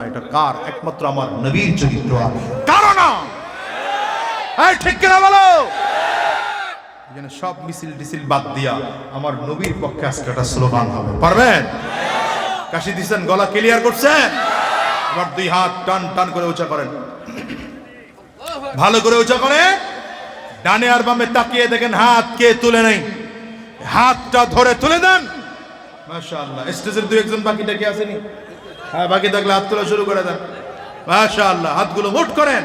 এটা কার? একমাত্র আমার নবীর চরিত্র, কারণ এই ঠিক কিনা বলো? এখানে সব মিছিল টিছিল বাদ দিয়া আমার নবীর পক্ষে আজকে একটা স্লোগান হবে, পারবেন? কাশি দিচ্ছেন, গলা ক্লিয়ার করছেন? এবার দুই হাত টান টান করে উঁচা করেন, ভালো করে উঁচা করে। ডানে আর বামে তাকিয়ে দেখেন হাত কে তুলে নেই, হাতটা ধরে তুলে দেন। মাশাআল্লাহ। স্টেজের দুই একজন বাকি ডেকে আসেনি? হ্যাঁ, বাকি থাকলে হাত তোলা শুরু করে দেন। মাশাআল্লাহ। হাতগুলো মুঠ করেন।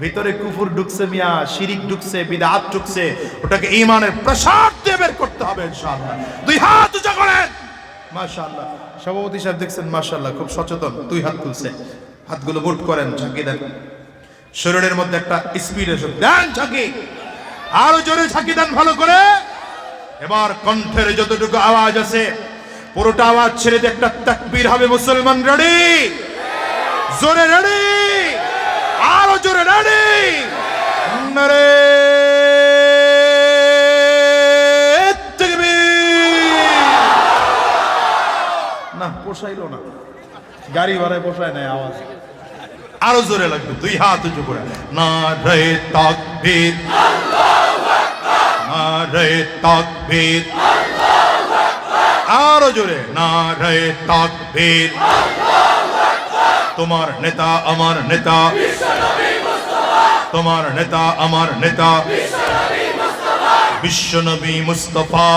ভিতরে কুফর ঢুকছে মিয়া, শিরিক ঢুকছে, বিদআত ঢুকছে, ওটাকে ঈমানের প্রসাদ দিয়ে বের করতে হবে ইনশাআল্লাহ। দুই হাত উঁচা করেন। মাশাআল্লাহ। সভাপতি সাহেব দেখছেন, মাশাআল্লাহ, খুব সচেতন, দুই হাত তুলছে। হাতগুলো মুঠ করেন, ঝাঁকি দেন। শরীরের মধ্যে একটা স্পিড এসে দেন, ঝাঁকি আরো জোরে ঝাঁকি দেন ভালো করে। এবার কণ্ঠের যতটুকু আওয়াজ আছে পুরোটা আওয়াজ ছেড়ে দিয়ে একটা তাকবীর হবে। মুসলমান রেডি? জোরে রেডি? আরো জোরে রেডি? নারে তাকবীর! না পোষাইলো না, গাড়ি ভাড়ায় পোষায় নাই আওয়াজ, আরো জোরে লাগবে। দুই হাত উঁচু করে নারে তাকবীর, নারে তাকবীর, আরো জোরে নারে তাকবীর। তোমার নেতা আমার নেতা, তোমার নেতা আমার নেতা, বিশ্বনবী মুস্তাফা।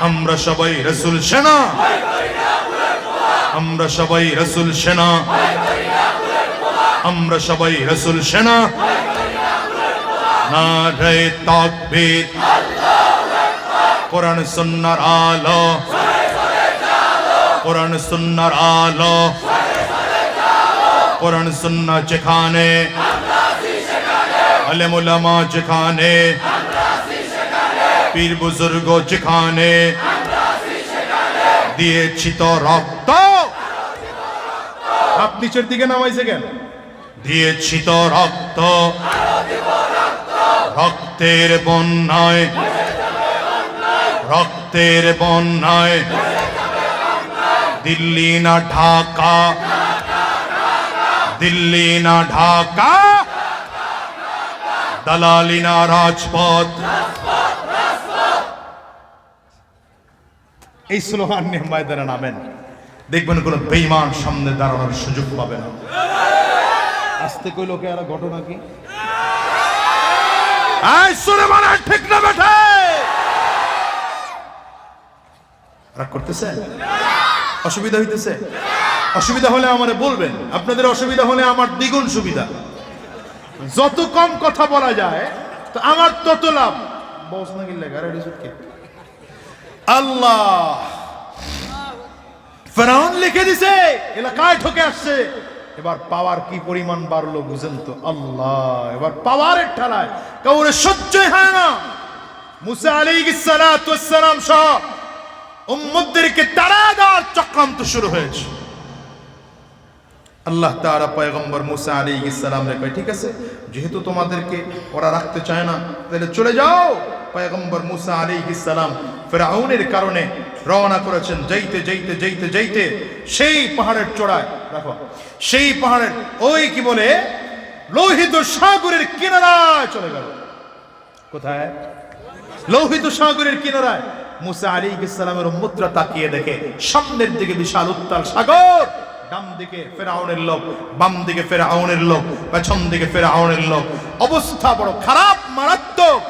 আমরা সবাই রাসূল সেনা, আমরা সবাই রাসূল সেনা, আমরা সবাই রাসূল সেনা। নারে তাকবীর। কোরআন সুন্নাহর আলো, কোরআন সুন্নাহর আলো, কোরআন সুন্নাহ যেখানে, আলেম উলামা যেখানে, পীর বুজুর্গ যেখানে, দিয়েছি তো রক্ত। হাত নিচের দিকে নামাইছে কেন? দিয়েছি তো রক্ত, রক্তের বন্যায়, রক্তের বন্যায়। দিল্লি না ঢাকা, দিল্লি না ঢাকা, দালালি না রাজপথ। এই স্লোগান নিয়ে ময়দানে নামেন, দেখবেন কোন বেঈমান সামনে দাঁড়ানোর সুযোগ পাবে না। আস্তে কই লোকে আর ঘটনা কি? এই সুরে মারা ঠিক না বেঠে? রাগ করতেছেন? অসুবিধা হইতেছে? অসুবিধা হলে আমারে বলবেন, আপনাদের অসুবিধা হলে আমার দ্বিগুণ সুবিধা। যত কম কথা বলা যায় তো আমার তত লাভ। বস না গিল্লে গারে রিজুতকে আল্লাহ ফেরাউন লিখে দিছে, এলাকায় ঢুকে আসছে। এবার পাওয়ার কি পরিমাণ বাড়লো বুঝেন তো? আল্লাহ এবার পাওয়ারের ঠেলায় কাউরে সহ্যই হয় না। মুসা আলাইহিস সালাতু ওয়াস সালাম সহ উম্মতদেরকে তাড়া দেওয়ার চক্রান্ত শুরু হয়েছে। আল্লাহ তাআলা পয়গম্বর মুসা আলাইহিস সালামকে কয়, ঠিক আছে, যেহেতু তোমাদেরকে ওরা রাখতে চায় না, তাহলে চলে যাও। পয়গম্বর মুসা আলাইহিস সালাম ফিরআউনের কারণে রওনা করেছেন। যাইতে যাইতে যাইতে যাইতে সেই পাহাড়ের চূড়ায়, দেখো সেই পাহাড়ের ওই কি বলে লোহিত সাগরের কিনারায় চলে গেল। কোথায়? লোহিত সাগরের কিনারায়। মুসা আলাইহিস সালামের উম্মতরা তাকিয়ে দেখে সামনের দিকে বিশাল উত্তাল সাগর, ডান দিকে ফিরআউনের লোক, বাম দিকে ফিরআউনের লোক, পেছন দিকে ফিরআউনের লোক। অবস্থা বড় খারাপ, মারাত্মক।